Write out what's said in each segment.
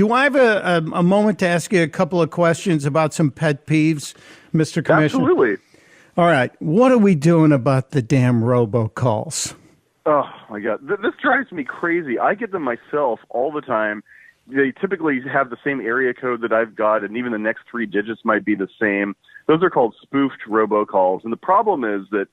Do I have a moment to ask you a couple of questions about some pet peeves, Mr. Commissioner? Absolutely. All right. What are we doing about the damn robocalls? Oh, my God. This drives me crazy. I get them myself all the time. They typically have the same area code that I've got, and even the next three digits might be the same. Those are called spoofed robocalls. And the problem is that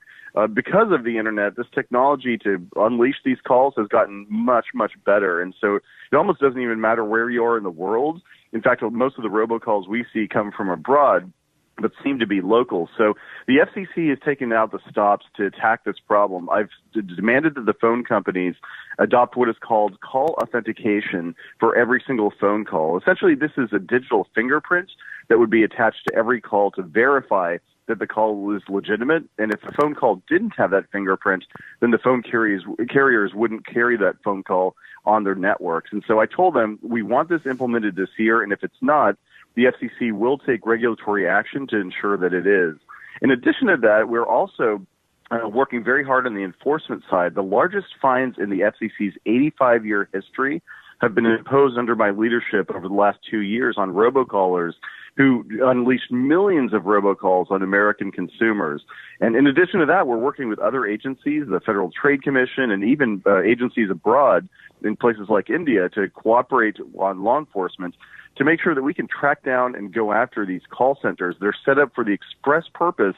because of the internet, this technology to unleash these calls has gotten much, much better. And so it almost doesn't even matter where you are in the world. In fact, most of the robocalls we see come from abroad, but seem to be local. So the FCC has taken out the stops to attack this problem. I've demanded that the phone companies adopt what is called call authentication for every single phone call. Essentially, this is a digital fingerprint that would be attached to every call to verify that the call is legitimate. And if the phone call didn't have that fingerprint, then the phone carriers wouldn't carry that phone call on their networks. And so I told them, we want this implemented this year, and if it's not, the FCC will take regulatory action to ensure that it is. In addition to that, we're also working very hard on the enforcement side. The largest fines in the FCC's 85-year history have been imposed under my leadership over the last 2 years on robocallers who unleashed millions of robocalls on American consumers. And in addition to that, we're working with other agencies, the Federal Trade Commission, and even agencies abroad in places like India to cooperate on law enforcement to make sure that we can track down and go after these call centers. They're set up for the express purpose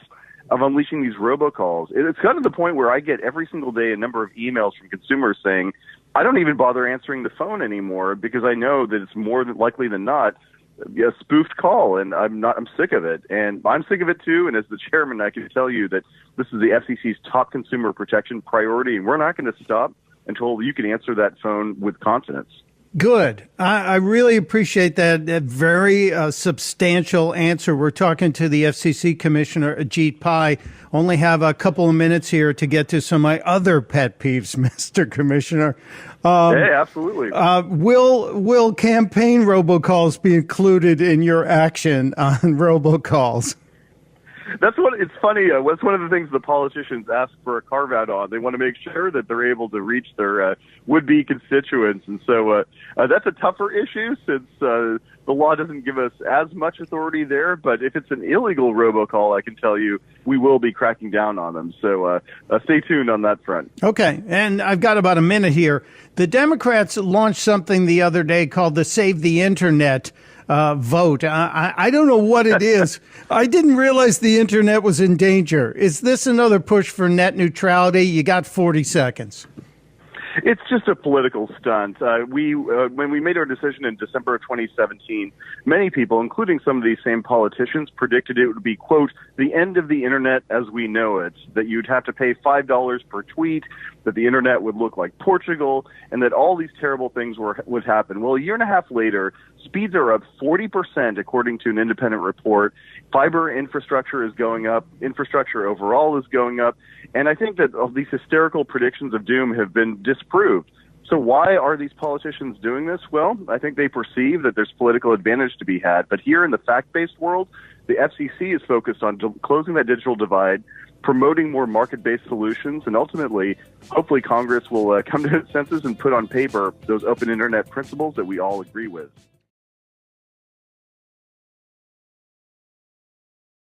of unleashing these robocalls. It's gotten to the point where I get every single day a number of emails from consumers saying, I don't even bother answering the phone anymore because I know that it's more than likely than not a spoofed call, and I'm sick of it. And I'm sick of it too, and as the chairman, I can tell you that this is the FCC's top consumer protection priority, and we're not going to stop until you can answer that phone with confidence. Good. I really appreciate that very substantial answer. We're talking to the FCC Commissioner Ajit Pai. Only have a couple of minutes here to get to some of my other pet peeves, Mr. Commissioner. Hey, absolutely. Will campaign robocalls be included in your action on robocalls? It's funny. That's one of the things the politicians ask for a carve out on. They want to make sure that they're able to reach their would-be constituents. And so that's a tougher issue since the law doesn't give us as much authority there. But if it's an illegal robocall, I can tell you we will be cracking down on them. So stay tuned on that front. Okay. And I've got about a minute here. The Democrats launched something the other day called the Save the Internet vote. I don't know what it is. I didn't realize the internet was in danger. Is this another push for net neutrality? You got 40 seconds. It's just a political stunt. When we made our decision in December of 2017, many people, including some of these same politicians, predicted it would be, quote, the end of the internet as we know it, that you'd have to pay $5 per tweet, that the internet would look like Portugal, and that all these terrible things would happen. Well, a year and a half later, speeds are up 40%, according to an independent report. Fiber infrastructure is going up. Infrastructure overall is going up. And I think that these hysterical predictions of doom have been disproved. So why are these politicians doing this? Well, I think they perceive that there's political advantage to be had. But here in the fact-based world, the FCC is focused on closing that digital divide, promoting more market-based solutions, and ultimately, hopefully Congress will come to its senses and put on paper those open internet principles that we all agree with.